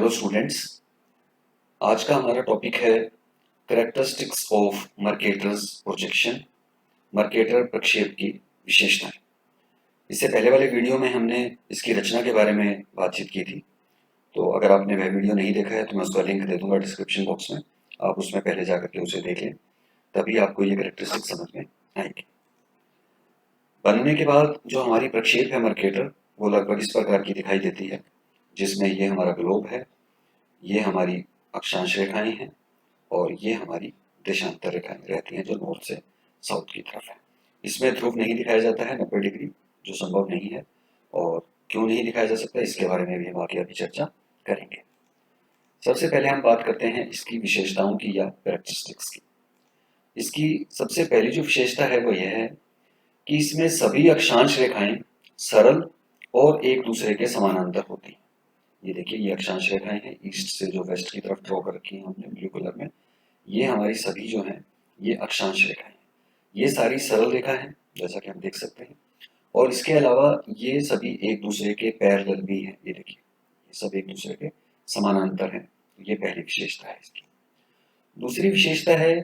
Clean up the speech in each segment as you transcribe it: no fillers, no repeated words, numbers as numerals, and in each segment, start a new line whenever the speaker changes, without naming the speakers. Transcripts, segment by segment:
Hello students, आज का हमारा टॉपिक है कैरेक्टरिस्टिक्स ऑफ मर्केटर्स प्रोजेक्शन। मर्केटर प्रक्षेप की विशेषताएं। इससे पहले वाले वीडियो में हमने इसकी रचना के बारे में बातचीत की थी, तो अगर आपने वह वीडियो नहीं देखा है तो मैं उसका लिंक दे दूंगा डिस्क्रिप्शन बॉक्स में। आप उसमें पहले जाकर के उसे देख लें, तभी आपको ये कैरेक्टरिस्टिक समझ में आएगी। बनने के बाद जो हमारी प्रक्षेप है मर्केटर, वो लगभग इस प्रकार की दिखाई देती है, जिसमें ये हमारा ग्लोब है, ये हमारी अक्षांश रेखाएं हैं और ये हमारी देशांतर रेखाएं रहती हैं जो नॉर्थ से साउथ की तरफ है। इसमें ध्रुव नहीं दिखाया जाता है 90 डिग्री, जो संभव नहीं है, और क्यों नहीं दिखाया जा सकता इसके बारे में भी हम आगे अभी चर्चा करेंगे। सबसे पहले हम बात करते हैं इसकी विशेषताओं की या कैरेक्टरिस्टिक्स की। इसकी सबसे पहली जो विशेषता है वो यह है कि इसमें सभी अक्षांश रेखाएं सरल और एक दूसरे के समानांतर होती हैं। ये देखिए, ये अक्षांश रेखाएं हैं, ईस्ट से जो वेस्ट की तरफ ड्रॉ कर रखी है हमने ब्लू कलर में। ये हमारी सभी जो हैं ये अक्षांश रेखाएं हैं। ये सारी सरल रेखा है जैसा कि हम देख सकते हैं, और इसके अलावा ये सभी एक दूसरे के पैरेलल भी हैं। ये देखिए, ये सब एक दूसरे के समानांतर हैं। ये पहली विशेषता है इसकी। दूसरी विशेषता है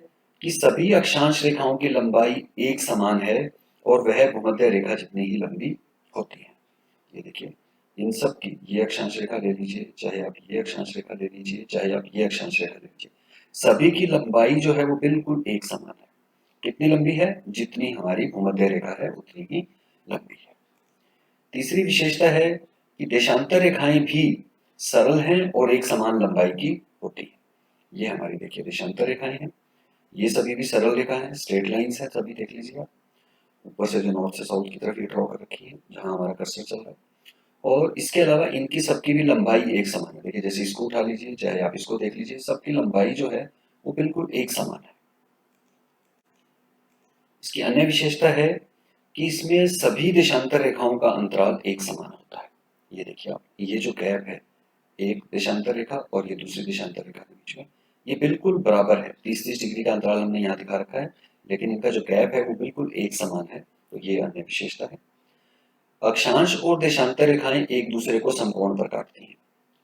कि सभी अक्षांश रेखाओं की लंबाई एक समान है और वह भूमध्य रेखा जितनी ही लंबी होती है। ये देखिए, इन सब की, ये अक्षांश रेखा ले लीजिए, चाहे आप ये अक्षांश रेखा ले लीजिए, चाहे आप ये अक्षांश रेखा ले लीजिए, सभी की लंबाई जो है वो बिल्कुल एक समान है। कितनी लंबी है? जितनी हमारी भूमध्य रेखा है उतनी ही लंबी है। तीसरी विशेषता है कि देशांतर रेखाएं भी सरल हैं और एक समान लंबाई की होती है। ये हमारी देखिए देशांतर रेखाएं हैं, ये सभी भी सरल रेखा है, स्ट्रेट लाइंस है, सभी देख लीजिए आप। ऊपर से जो नॉर्थ से साउथ की तरफ ये ड्रॉ कर रखी है जहां हमारा कर्सर चल रहा है, और इसके अलावा इनकी सबकी भी लंबाई एक समान है। देखिए, जैसे इसको उठा लीजिए, चाहे आप इसको देख लीजिए, सबकी लंबाई जो है वो बिल्कुल एक समान है। इसकी अन्य विशेषता है कि इसमें सभी देशांतर रेखाओं का अंतराल एक समान होता है। ये देखिए आप, ये जो गैप है एक देशांतर रेखा और ये दूसरी देशांतर रेखा के बीच में, ये बिल्कुल बराबर है। 30-30 डिग्री का अंतराल हमने यहाँ दिखा रखा है, लेकिन इनका जो गैप है वो बिल्कुल एक समान है। तो ये अन्य विशेषता है। अक्षांश और देशांतर रेखाएं एक दूसरे को समकोण पर काटती हैं।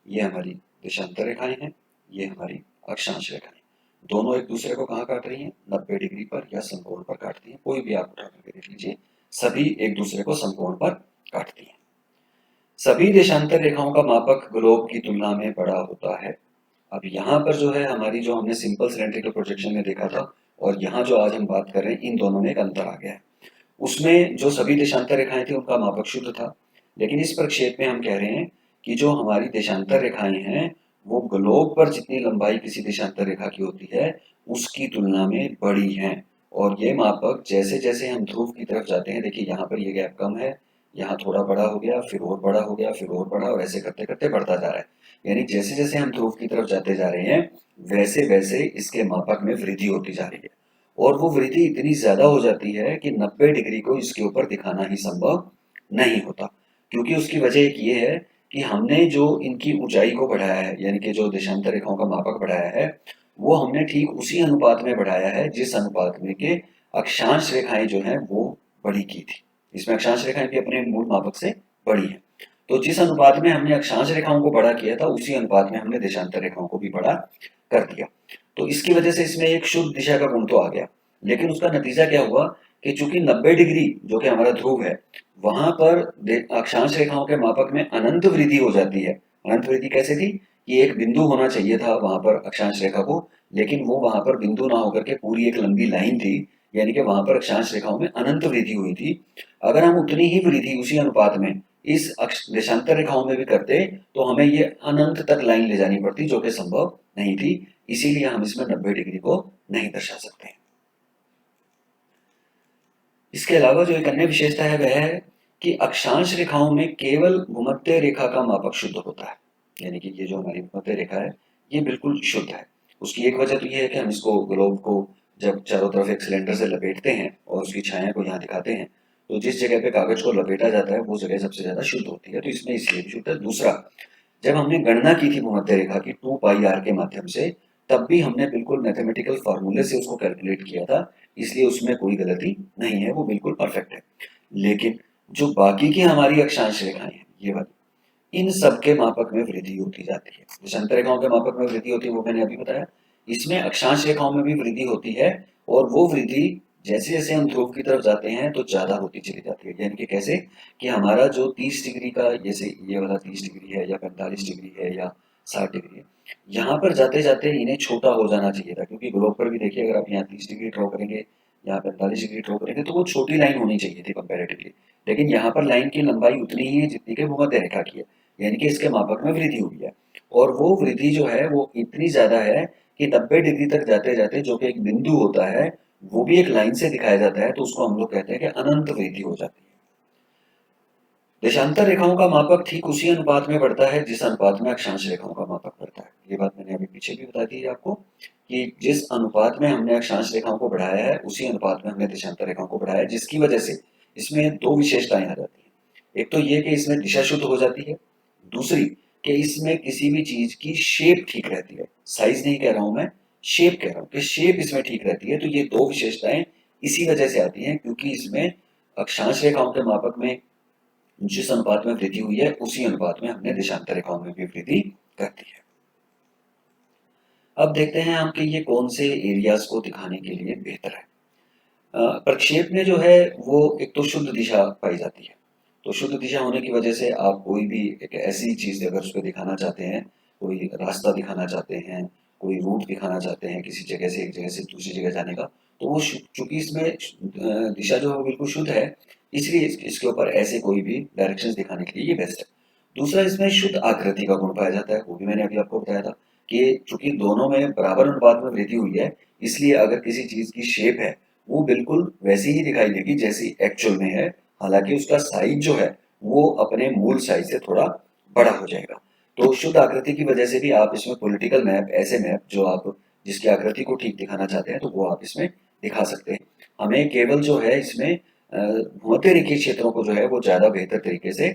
ये हमारी देशांतर रेखाएं हैं, ये हमारी अक्षांश रेखाएं। दोनों एक दूसरे को कहाँ काट रही हैं? 90 डिग्री पर या समकोण पर काटती हैं। कोई भी आप उठा करके देख लीजिए, सभी एक दूसरे को समकोण पर काटती हैं। सभी देशांतर रेखाओं का मापक ग्लोब की तुलना में बड़ा होता है। अब यहाँ पर जो है हमारी, जो हमने सिंपल सिलेंड्रिकल प्रोजेक्शन में देखा था और यहाँ जो आज हम बात कर रहे हैं, इन दोनों में एक अंतर आ गया है। उसमें जो सभी देशांतर रेखाएं थी उनका मापक शुद्ध था, लेकिन इस प्रक्षेप में हम कह रहे हैं कि जो हमारी देशांतर रेखाएं हैं वो ग्लोब पर जितनी लंबाई किसी देशांतर रेखा की होती है उसकी तुलना में बड़ी हैं। और ये मापक जैसे जैसे हम ध्रुव की तरफ जाते हैं, देखिए यहाँ पर ये गैप कम है, यहाँ थोड़ा बड़ा हो गया, फिर और बड़ा हो गया, फिर और बड़ा, और ऐसे करते करते बढ़ता जा रहा है। यानी जैसे जैसे हम ध्रुव की तरफ जाते जा रहे हैं वैसे वैसे इसके मापक में वृद्धि होती जा रही है, और वो वृद्धि इतनी ज्यादा हो जाती है कि 90 डिग्री को इसके ऊपर दिखाना ही संभव नहीं होता। क्योंकि उसकी वजह एक ये है कि हमने जो इनकी ऊंचाई को बढ़ाया है, यानी कि जो देशांतर रेखाओं का मापक बढ़ाया है, वो हमने ठीक उसी अनुपात में बढ़ाया है जिस अनुपात में के अक्षांश रेखाएं जो हैं वो बड़ी की थी। इसमें अक्षांश रेखाएं भी अपने मूल मापक से बड़ी है, तो जिस अनुपात में हमने अक्षांश रेखाओं को बड़ा किया था उसी अनुपात में हमने देशांतर रेखाओं को भी बड़ा कर दिया। तो इसकी वजह से इसमें एक शुद्ध दिशा का गुण तो आ गया, लेकिन उसका नतीजा क्या हुआ कि चूंकि 90 डिग्री जो कि हमारा ध्रुव है, वहां पर अक्षांश रेखाओं के मापक में अनंत वृद्धि हो जाती है। अनंत वृद्धि कैसे थी कि एक बिंदु होना चाहिए था वहां पर अक्षांश रेखा को, लेकिन वो वहां पर बिंदु ना होकर के पूरी एक लंबी लाइन थी, यानी कि वहां पर अक्षांश रेखाओं में अनंत वृद्धि हुई थी। अगर हम उतनी ही वृद्धि उसी अनुपात में इस देशांतर रेखाओं में भी करते तो हमें ये अनंत तक लाइन ले जानी पड़ती, जो कि संभव नहीं थी। इसीलिए हम इसमें 90 डिग्री को नहीं दर्शा सकते। इसके अलावा जो एक अन्य विशेषता है वह है कि अक्षांश रेखाओं में केवल भूमध्य रेखा का मापक शुद्ध होता है, यानी कि ये जो हमारी भूमध्य रेखा है ये बिल्कुल शुद्ध है। उसकी एक वजह तो ये है कि हम इसको, ग्लोब को जब चारों तरफ एक सिलेंडर से लपेटते हैं और उसकी छाया को यहाँ दिखाते हैं, तो जिस जगह पे कागज को लपेटा जाता है वो जगह सबसे ज्यादा शुद्ध होती है, तो इसमें इसलिए भी शुद्ध है। दूसरा, जब हमने गणना की थी भूमध्य रेखा की 2πr के माध्यम से, तब भी हमने बिल्कुल मैथमेटिकल फॉर्मूले से उसको कैलकुलेट किया था, इसलिए उसमें कोई गलती नहीं है, वो बिल्कुल परफेक्ट है। लेकिन जो बाकी की हमारी अक्षांश रेखाएं हैं, ये वाली, इन सब के मापक में वृद्धि होती जाती है। देशांतर रेखाओं के मापक में वृद्धि होती है वो मैंने अभी बताया। इसमें अक्षांश रेखाओं में भी वृद्धि होती है, और वो वृद्धि जैसे जैसे हम ध्रुव की तरफ जाते हैं तो ज्यादा होती चली जाती है। यानी कि कैसे, कि हमारा जो 30 डिग्री का, जैसे ये वाला 30 डिग्री है या 45 डिग्री है या 60 डिग्री है, यहाँ पर जाते जाते इन्हें छोटा हो जाना चाहिए था। क्योंकि ग्लोब पर भी देखिए, अगर आप यहाँ 30 डिग्री ड्रॉ करेंगे, यहाँ 45 डिग्री ड्रॉ करेंगे, तो वो छोटी लाइन होनी चाहिए थी कंपेरेटिवली। लेकिन यहाँ पर लाइन की लंबाई उतनी ही है जितनी कि भूमध्य रेखा की है। यानी कि इसके मापक में वृद्धि हुई है, और वो वृद्धि जो है वो इतनी ज्यादा है कि 90 डिग्री तक जाते जाते जो कि एक बिंदु होता है, वो भी एक लाइन से दिखाया जाता है, तो उसको हम लोग कहते हैं कि अनंत वृद्धि हो जाती है। देशांतर रेखाओं का मापक ठीक उसी अनुपात में बढ़ता है जिस अनुपात में अक्षांश रेखाओं का मापक बढ़ता है। ये बात मैंने अभी पीछे भी बता दी है आपको, कि जिस अनुपात में हमने अक्षांश रेखाओं को बढ़ाया है उसी अनुपात में हमने देशांतर रेखाओं को बढ़ाया है, जिसकी वजह से इसमें दो विशेषताएं आ जाती हैं। एक तो ये कि इसमें दिशा शुद्ध हो जाती है, दूसरी कि इसमें किसी भी चीज की शेप ठीक रहती है। साइज नहीं कह रहा हूं मैं, शेप कह रहा हूं कि शेप इसमें ठीक रहती है। तो ये दो विशेषताएं इसी वजह से आती हैं, क्योंकि इसमें अक्षांश रेखाओं के मापक में जिस अनुपात में वृद्धि हुई है उसी अनुपात में हमने देशांतर रेखाओं में भी वृद्धि कर दी है। अब देखते हैं हम कि ये कौन से एरियाज को दिखाने के लिए बेहतर है। प्रक्षेप में जो है वो एक तो शुद्ध दिशा पाई जाती है। तो शुद्ध दिशा होने की वजह से आप कोई भी एक ऐसी चीज अगर उसको दिखाना चाहते हैं, कोई रास्ता दिखाना चाहते हैं, कोई रूट दिखाना चाहते हैं किसी जगह से एक जगह से दूसरी जगह जाने का, तो वो चूंकि इसमें दिशा जो है वो बिल्कुल शुद्ध है, इसलिए इसके ऊपर ऐसे कोई भी डायरेक्शंस दिखाने के लिए ये बेस्ट है। दूसरा, इसमें शुद्ध आकृति का गुण पाया जाता है, वो भी मैंने अभी आपको बताया था कि चूंकि दोनों में बराबर अनुपात में वृद्धि हुई है, इसलिए अगर किसी चीज की शेप है वो बिल्कुल वैसी ही दिखाई देगी जैसी एक्चुअल में है। हालांकि उसका साइज जो है वो अपने मूल साइज से थोड़ा बड़ा हो जाएगा। तो शुद्ध आकृति की वजह से भी आप इसमें पॉलिटिकल मैप, ऐसे मैप जो आप जिसकी आकृति को ठीक दिखाना चाहते हैं, तो वो आप इसमें दिखा सकते हैं। हमें केवल जो है इसमें भूमध्य रेखीय क्षेत्रों को जो है वो ज्यादा बेहतर तरीके से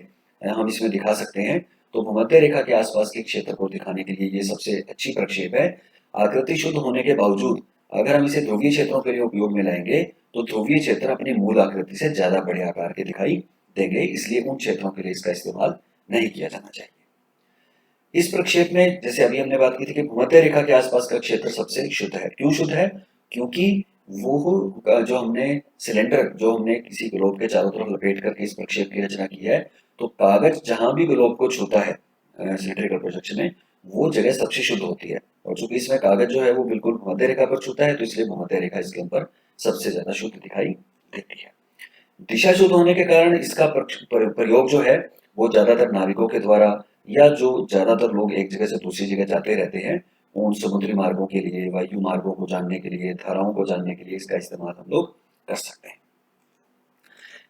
हम इसमें दिखा सकते हैं। तो भूमध्य रेखा के आसपास के क्षेत्र को दिखाने के लिए ये सबसे अच्छी प्रक्षेप है। आकृति शुद्ध होने के बावजूद अगर हम इसे ध्रुवीय क्षेत्रों के लिए उपयोग में लाएंगे, तो ध्रुवीय क्षेत्र अपनी मूल आकृति से ज्यादा बड़े आकार के दिखाई देंगे, इसलिए उन क्षेत्रों के लिए इसका इस्तेमाल नहीं किया जाना चाहिए। इस प्रक्षेप में जैसे अभी हमने बात की थी कि भूमध्य रेखा के आसपास का क्षेत्र सबसे शुद्ध है। क्यों शुद्ध है? क्योंकि वो जो हमने सिलेंडर जो हमने किसी ग्लोब के चारों तरफ लपेट करके इस प्रक्षेप की रचना की है, तो कागज जहां भी ग्लोब को छूता है सिलेंड्रिकल प्रोजेक्शन में, वो जगह सबसे शुद्ध होती है। और चूंकि इसमें कागज जो है वो बिल्कुल भूमध्य रेखा पर छूता है, तो इसलिए भूमध्य रेखा इसके ऊपर सबसे ज्यादा शुद्ध दिखाई देती है। दिशा शुद्ध होने के कारण इसका प्रयोग जो है वो ज्यादातर नाविकों के द्वारा, या जो ज्यादातर लोग एक जगह से दूसरी जगह जाते रहते हैं, उन समुद्री मार्गों के लिए, वायु मार्गों को जानने के लिए, धाराओं को जानने के लिए इसका इस्तेमाल हम लोग कर सकते हैं।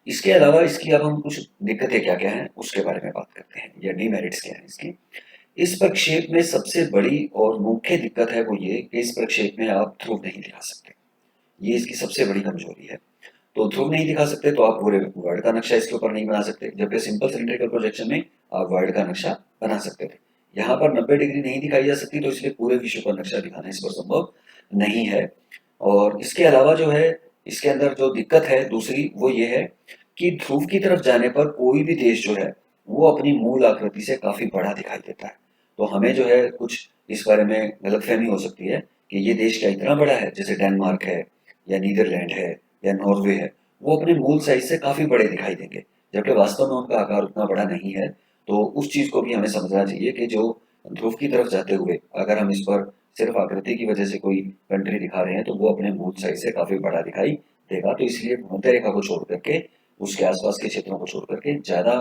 इसके अलावा इसकी अब हम कुछ दिक्कतें क्या क्या हैं उसके बारे में बात करते हैं, या डीमेरिट्स क्या है इसकी। इस प्रक्षेप में सबसे बड़ी और मुख्य दिक्कत है वो ये कि इस प्रक्षेप में आप ध्रुव नहीं दिखा सकते। ये इसकी सबसे बड़ी कमजोरी है। तो ध्रुव नहीं दिखा सकते तो आप पूरे वर्ल्ड का नक्शा इसके ऊपर नहीं बना सकते, जबकि सिंपल सिलेंड्रिकल प्रोजेक्शन में आप वर्ल्ड का नक्शा बना सकते थे। यहाँ पर 90 डिग्री नहीं दिखाई जा सकती, तो इसलिए पूरे विश्व का नक्शा दिखाना इस पर संभव नहीं है। और इसके अलावा जो है इसके अंदर जो दिक्कत है दूसरी वो ये है कि ध्रुव की तरफ जाने पर कोई भी देश जो है वो अपनी मूल आकृति से काफी बड़ा दिखाई देता है। तो हमें जो है कुछ इस बारे में गलतफहमी हो सकती है कि ये देश क्या इतना बड़ा है, जैसे डेनमार्क है या नीदरलैंड है या नॉर्वे है, वो अपने मूल साइज से काफी बड़े दिखाई देंगे, जबकि वास्तव में उनका आकार उतना बड़ा नहीं है। तो उस चीज को भी हमें समझना चाहिए कि जो ध्रुव की तरफ जाते हुए अगर हम इस पर सिर्फ आकृति की वजह से कोई कंट्री दिखा रहे हैं, तो वो अपने मूल साइज से काफी बड़ा दिखाई देगा। तो इसलिए भूमध्य रेखा को छोड़ करके, उसके आसपास के क्षेत्रों को छोड़ करके ज्यादा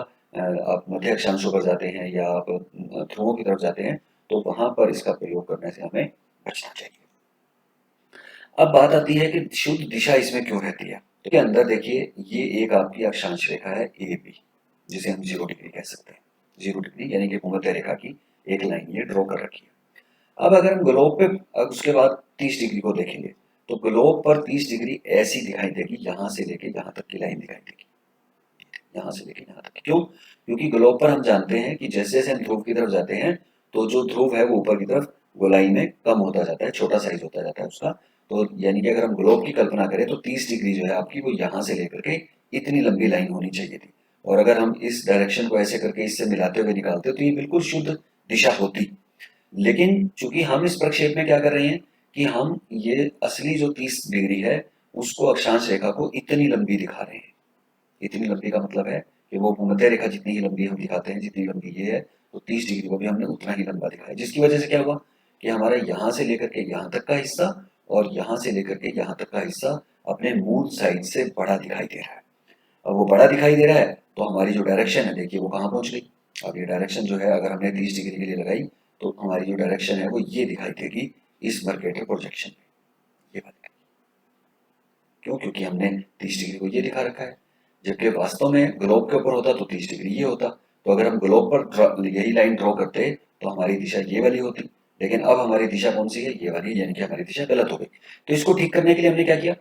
आप मध्य अक्षांशों पर जाते हैं या आप ध्रुवों की तरफ जाते हैं, तो वहां पर इसका प्रयोग करने से हमें बचना चाहिए। अब बात आती है कि शुद्ध दिशा इसमें क्यों रहती है। तो के अंदर देखिए, ये एक आपकी अक्षांश रेखा है ए बी, जिसे हम 0 डिग्री कह सकते हैं। 0 डिग्री यानी कि भूमध्य रेखा की एक लाइन ये ड्रॉ कर रखी है। अब अगर हम ग्लोब पे अब उसके बाद 30 डिग्री को देखेंगे, तो ग्लोब पर 30 डिग्री ऐसी दिखाई देगी, यहां से लेके यहां तक की लाइन दिखाई देगी, यहां से लेके यहां तक। क्यों? क्योंकि ग्लोब पर हम जानते हैं कि जैसे जैसे हम ध्रुव की तरफ जाते हैं, तो जो ध्रुव है वो ऊपर की तरफ गोलाई में कम होता जाता है, छोटा साइज होता जाता है उसका। तो यानी कि अगर हम ग्लोब की कल्पना करें तो 30 डिग्री जो है आपकी वो यहां से लेकर के इतनी लंबी लाइन होनी चाहिए थी, और अगर हम इस डायरेक्शन को ऐसे करके इससे मिलाते हुए निकालते तो ये बिल्कुल शुद्ध दिशा होती। लेकिन चूंकि हम इस प्रक्षेप में क्या कर रहे हैं कि हम ये असली जो 30 डिग्री है उसको अक्षांश रेखा को इतनी लंबी दिखा रहे हैं। इतनी लंबी का मतलब है कि वो भूमध्य रेखा जितनी ही लंबी हम दिखाते हैं, जितनी लंबी ये है, तो 30 डिग्री को भी हमने उतना ही लंबा दिखाया, जिसकी वजह से क्या हुआ कि हमारा यहाँ से लेकर के यहाँ तक का हिस्सा और यहाँ से लेकर के यहाँ तक का हिस्सा अपने मूल साइड से बड़ा दिखाई दे रहा है। अब वो बड़ा दिखाई दे रहा है तो हमारी जो डायरेक्शन है देखिए वो कहाँ पहुंच गई। अब ये डायरेक्शन जो है अगर हमने 30 डिग्री के लिए लगाई तो हमारी जो डायरेक्शन है वो ये दिखाई देगी इस मर्केटर प्रोजेक्शन में, ये बात। क्यों? क्योंकि हमने 30 डिग्री को ये दिखा रखा है, जबकि वास्तव में ग्लोब के ऊपर होता तो 30 डिग्री ये होता। तो अगर हम ग्लोब पर यही लाइन ड्रॉ करते तो हमारी दिशा ये वाली होती, लेकिन अब हमारी दिशा कौन सी है? ये वाली, यानी कि हमारी दिशा गलत हो गई। तो इसको ठीक करने के लिए हमने क्या किया,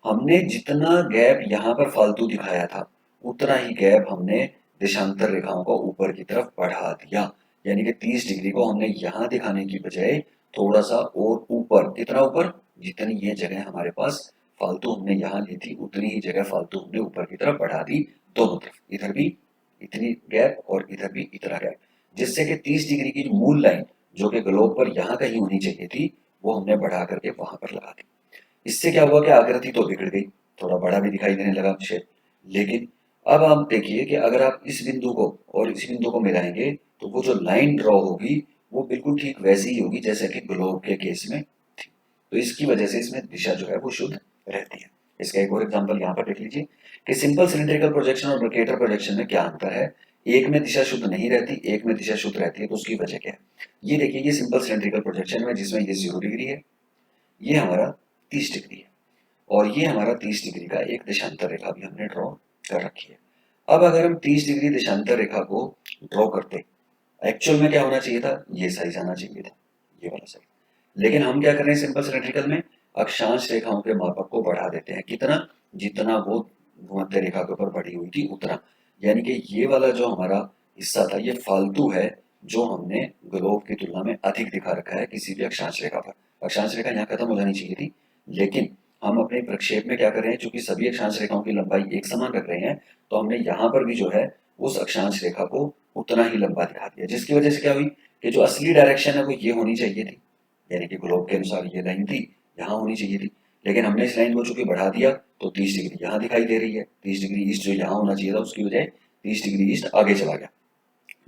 हमने जितना गैप यहाँ पर फालतू दिखाया था उतना ही गैप हमने देशांतर रेखाओं को ऊपर की तरफ बढ़ा दिया। यानी कि 30 डिग्री को हमने यहाँ दिखाने की बजाय थोड़ा सा और ऊपर, कितना ऊपर? जितनी ये जगह हमारे पास फालतू हमने यहाँ ली थी उतनी ही जगह फालतू हमने ऊपर की तरफ बढ़ा दी, दोनों तरफ, इधर भी इतनी गैप और इधर भी इतना गैप, जिससे कि 30 डिग्री की मूल लाइन जो कि ग्लोब पर यहाँ कहीं होनी चाहिए थी वो हमने बढ़ा करके वहां पर लगा दी। इससे क्या हुआ कि आकृति तो बिगड़ गई, थोड़ा बड़ा भी दिखाई देने लगा शेप। लेकिन अब आप देखिए कि अगर आप इस बिंदु को और इस बिंदु को मिलाएंगे तो वो जो लाइन ड्रॉ होगी वो बिल्कुल ठीक वैसी ही होगी जैसे कि ग्लोब के केस में थी। तो इसकी वजह से इसमें दिशा जो है वो शुद्ध रहती है। इसका एक और एग्जांपल यहाँ पर देख लीजिए कि सिंपल सिलिंड्रिकल प्रोजेक्शन और मर्केटर प्रोजेक्शन में क्या अंतर है। एक में दिशा शुद्ध नहीं रहती, एक में दिशा शुद्ध रहती है, तो उसकी वजह क्या है? ये देखिए, ये सिंपल सिलिंड्रिकल प्रोजेक्शन में जिसमें ये 0 डिग्री है, ये हमारा 30 डिग्री है, और ये हमारा 30 डिग्री का एक देशांतर रेखा भी हमने ड्रॉ कर रखी है। अब अगर हम 30 डिग्री देशांतर रेखा को ड्रॉ करते, एक्चुअल में क्या होना चाहिए था? ये साइज आना चाहिए था, ये वाला साइज। लेकिन हम क्या कर रहे हैं सिंपल सिमेट्रिकल में, अक्षांश रेखाओं के मापक को बढ़ा देते हैं। कितना? जितना वो भूमध्य रेखा के ऊपर बढ़ी हुई थी उतना। यानी कि ये वाला जो हमारा हिस्सा था ये फालतू है, जो हमने ग्लोब की तुलना में अधिक दिखा रखा है किसी भी अक्षांश रेखा पर। अक्षांश रेखा यहाँ खत्म हो जानी चाहिए थी, लेकिन हम अपने प्रक्षेप में क्या कर रहे हैं, चूंकि सभी अक्षांश रेखाओं की लंबाई एक समान रख रहे हैं, तो हमने यहाँ पर भी जो है उस अक्षांश रेखा को उतना ही लंबा दिखा दिया, जिसकी वजह से क्या हुई कि जो असली डायरेक्शन है वो ये होनी चाहिए थी, यानी कि ग्लोब के अनुसार ये लाइन थी, यहाँ होनी चाहिए थी। लेकिन हमने इस लाइन को चूंकि बढ़ा दिया तो 30 डिग्री यहाँ दिखाई दे रही है। 30 डिग्री ईस्ट जो यहाँ होना चाहिए था उसकी बजाय 30 डिग्री ईस्ट आगे चला गया,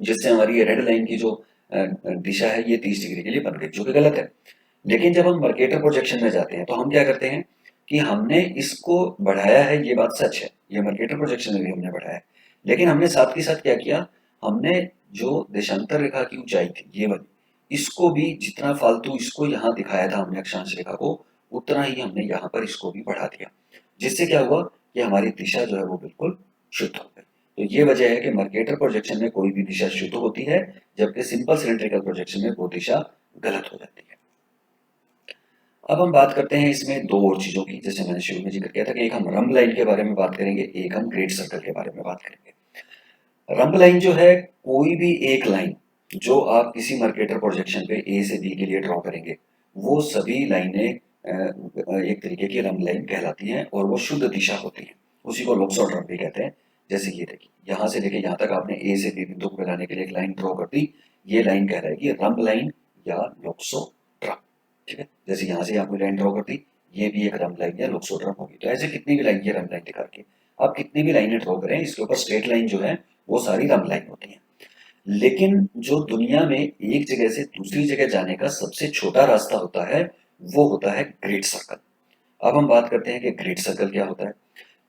जिससे हमारी ये रेड लाइन की जो दिशा है ये 30 डिग्री के लिए बन गई, जो कि गलत है। लेकिन जब हम मर्केटर प्रोजेक्शन में जाते हैं तो हम क्या करते हैं कि हमने इसको बढ़ाया है, ये बात सच है, ये मर्केटर प्रोजेक्शन में भी हमने बढ़ाया है, लेकिन हमने साथ के साथ क्या किया, हमने जो देशांतर रेखा की ऊंचाई थी ये वाली, इसको भी जितना फालतू इसको यहाँ दिखाया था हमने अक्षांश रेखा को, उतना ही हमने यहाँ पर इसको भी बढ़ा दिया, जिससे क्या हुआ कि हमारी दिशा जो है वो बिल्कुल शुद्ध हो गई। तो ये वजह है कि मर्केटर प्रोजेक्शन में कोई भी दिशा शुद्ध होती है, जबकि सिंपल सिलिंड्रिकल प्रोजेक्शन में वो दिशा गलत हो जाती है। अब हम बात करते हैं इसमें दो और चीजों की, जैसे मैंने शुरू में जिक्र किया था कि एक हम रंब लाइन के बारे में बात करेंगे, एक हम ग्रेट सर्कल के बारे में बात करेंगे। रंब लाइन जो है कोई भी एक लाइन जो आप किसी मर्केटर प्रोजेक्शन पे ए से बी के लिए ड्रॉ करेंगे, वो सभी लाइनें एक तरीके की रंब लाइन कहलाती हैं और वो शुद्ध दिशा होती हैं। उसी को लोकसॉट रंब भी कहते हैं। जैसे ये देखिए, यहाँ से लेके यहाँ तक आपने ए से बी बिंदु को मिलाने के लिए एक लाइन ड्रॉ कर दी, ये लाइन कहलाएगी रंब लाइन या लोकसॉट रंब। ठीक है, जैसे यहाँ से आपने लाइन ड्रॉ कर दी, ये भी एक रंब लाइन या लोकसॉट रंब होगी। तो ऐसे कितनी भी लाइन, ये रंब लाइन दिखा के आप कितनी भी लाइनें ड्रॉ करें, इसके ऊपर स्ट्रेट लाइन जो है वो सारी रंब लाइन होती है। लेकिन जो दुनिया में एक जगह से दूसरी जगह जाने का सबसे छोटा रास्ता होता है वो होता है ग्रेट सर्कल। अब हम बात करते हैं कि ग्रेट सर्कल क्या होता है।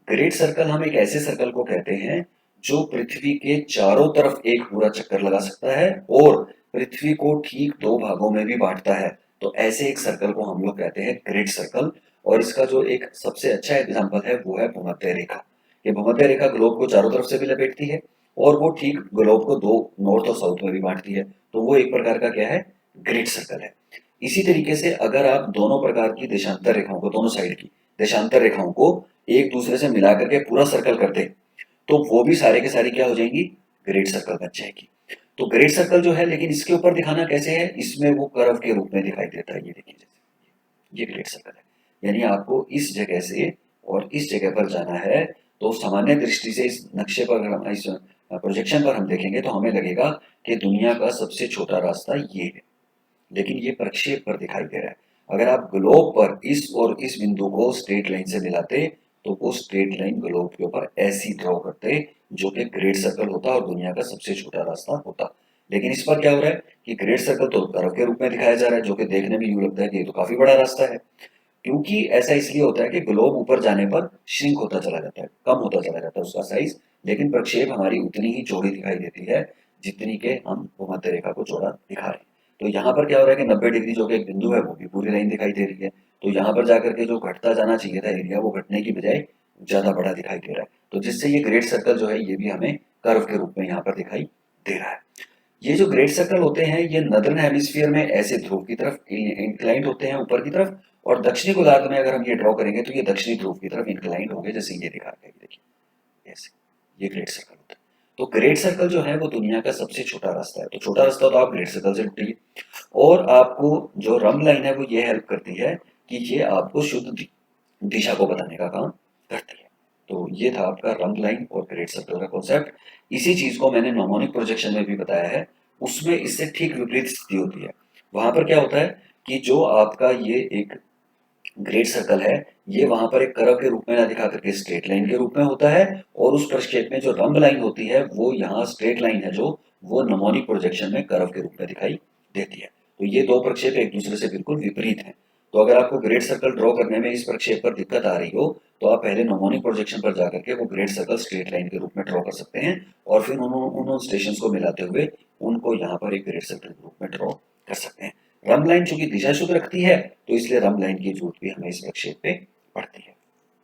ग्रेट सर्कल हम एक ऐसे सर्कल को कहते हैं जो पृथ्वी के चारों तरफ एक पूरा चक्कर लगा सकता है और पृथ्वी को ठीक दो भागों में भी बांटता है। तो ऐसे एक सर्कल को हम लोग कहते हैं ग्रेट सर्कल। और इसका जो एक सबसे अच्छा एग्जांपल है वो है भूमध्य रेखा। ये भूमध्य रेखा ग्लोब को चारों तरफ से भी लपेटती है और वो ठीक ग्लोब को दो, नॉर्थ और साउथ में भी बांटती है। तो वो एक प्रकार का क्या है, ग्रेट सर्कल है। इसी तरीके से अगर आप दोनों प्रकार की देशांतर रेखाओं को, दोनों साइड की देशांतर रेखाओं को एक दूसरे से मिला करके पूरा सर्कल कर दे, तो वो भी सारे के सारी क्या हो जाएंगी, ग्रेट सर्कल बन जाएगी। तो ग्रेट सर्कल जो है, लेकिन इसके ऊपर दिखाना कैसे है, इसमें वो कर्व के रूप में दिखाई देता है। ये देखिए, जैसे ये ग्रेट सर्कल है, यानी आपको इस जगह से और इस जगह पर जाना है तो सामान्य दृष्टि से इस नक्शे पर अगर हम इस प्रोजेक्शन पर हम देखेंगे तो हमें लगेगा कि दुनिया का सबसे छोटा रास्ता ये है, लेकिन ये प्रक्षेप पर दिखाई दे रहा है। अगर आप ग्लोब पर इस और इस बिंदु को स्ट्रेट लाइन से मिलाते तो वो स्ट्रेट लाइन ग्लोब के ऊपर ऐसी ड्रॉ करते जो कि ग्रेट सर्कल होता और दुनिया का सबसे छोटा रास्ता होता। लेकिन इस पर क्या हो रहा है कि ग्रेट सर्कल तो कर्व के रूप में दिखाया जा रहा है, जो कि देखने में यूं लगता है कि ये तो काफी बड़ा रास्ता है। क्योंकि ऐसा इसलिए होता है कि ग्लोब ऊपर जाने पर श्रिंक होता चला जाता है, कम होता चला जाता है उसका साइज, लेकिन प्रक्षेप हमारी उतनी ही चौड़ी दिखाई देती है जितनी के हम भूमध्य रेखा को चौड़ा दिखा रहे हैं। तो यहाँ पर क्या हो रहा है कि 90 डिग्री जो कि एक बिंदु है वो भी पूरी लाइन दिखाई दे रही है। तो यहाँ पर जाकर के जो घटता जाना चाहिए था एरिया वो घटने की बजाय ज्यादा बड़ा दिखाई दे रहा है। तो जिससे ये ग्रेट सर्कल जो है ये भी हमें कर्व के रूप में यहाँ पर दिखाई दे रहा है। ये जो ग्रेट सर्कल होते हैं ये नदर्न हेमिस्फीयर में ऐसे ध्रुव की तरफ इंक्लाइंड होते हैं ऊपर की तरफ, और दक्षिणी गोलार्ध में अगर हम ये ड्रॉ करेंगे तो ये दक्षिणी ध्रुव की तरफ इंक्लाइंड होंगे, जैसे ये दिखा रहे हैं, देखिए ऐसे ये ग्रेट सर्कल होता है। तो ग्रेट सर्कल जो है वो दुनिया का सबसे छोटा रास्ता है। तो छोटा रास्ता तो आप ग्रेट सर्कल से ढूंढिए, और आपको जो रंग लाइन है वो ये हेल्प करती है कि ये आपको शुद्ध दिशा को बताने का काम करती है। तो ये था आपका रंग लाइन और ग्रेट सर्कल का कॉन्सेप्ट। इसी चीज को मैंने नॉर्मोनिक प्रोजेक्शन में भी बताया है, उसमें इससे ठीक विपरीत स्थिति होती है। वहां पर क्या होता है कि जो आपका ये एक ग्रेट सर्कल है ये वहां पर एक कर्व के रूप में ना दिखा करके स्ट्रेट लाइन के रूप में होता है, और उस प्रक्षेप में जो रंग लाइन होती है वो यहाँ स्ट्रेट लाइन है जो वो नमोनिक प्रोजेक्शन में कर्व के रूप में दिखाई देती है। तो ये दो प्रक्षेप एक दूसरे से बिल्कुल विपरीत हैं। तो अगर आपको ग्रेट सर्कल ड्रॉ करने में इस प्रक्षेप पर दिक्कत आ रही हो तो आप पहले नमोनिक प्रोजेक्शन पर जाकर के वो ग्रेट सर्कल स्ट्रेट लाइन के रूप में ड्रॉ कर सकते हैं, और फिर उन स्टेशन को मिलाते हुए उनको यहाँ पर एक ग्रेट सर्कल के रूप में ड्रॉ कर सकते हैं। रंग लाइन चूंकि दिशा शुद्ध रखती है तो इसलिए रंग लाइन की जरूरत भी हमें इस प्रक्षेप पे पड़ती है।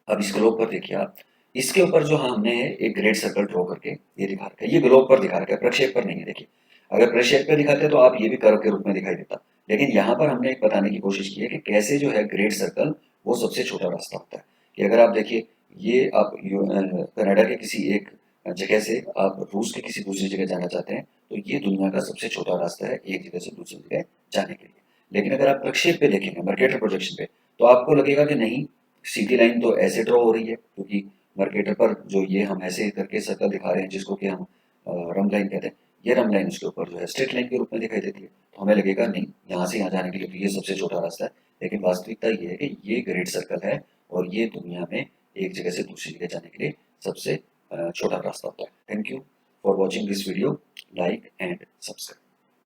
अब इस ग्लोब पर देखिए आप, इसके ऊपर जो हमने एक ग्रेट सर्कल ड्रॉ करके ये दिखा रखा है, ये ग्लोब पर दिखा रखा है, प्रक्षेप पर नहीं है। देखिए अगर प्रक्षेप पे दिखाते तो आप ये भी कर्व के रूप में दिखाई देता, लेकिन यहाँ पर हमने एक बताने की कोशिश की है कि कैसे जो है ग्रेट सर्कल वो सबसे छोटा रास्ता होता है। कि अगर आप देखिए ये आप कनाडा के किसी एक जगह से आप रूस के किसी दूसरी जगह जाना चाहते हैं तो ये दुनिया का सबसे छोटा रास्ता है एक जगह से दूसरी जगह जाने के लिए। लेकिन अगर आप प्रक्षेप पे देखेंगे मर्केटर प्रोजेक्शन पे तो आपको लगेगा कि नहीं, सीधी लाइन तो ऐसे ड्रॉ हो रही है, क्योंकि मर्केटर पर जो ये हम ऐसे करके सर्कल दिखा रहे हैं जिसको कि हम रंग लाइन कहते हैं, ये रंग लाइन उसके ऊपर जो है स्ट्रेट लाइन के रूप में दिखाई देती है। तो हमें लगेगा नहीं, यहाँ से यहाँ जाने के लिए तो ये सबसे छोटा रास्ता है, लेकिन वास्तविकता ये है कि ये ग्रेट सर्कल है और ये दुनिया में एक जगह से दूसरी जगह जाने के लिए सबसे छोटा रास्ता होता है। Thank you for watching this video, like and subscribe.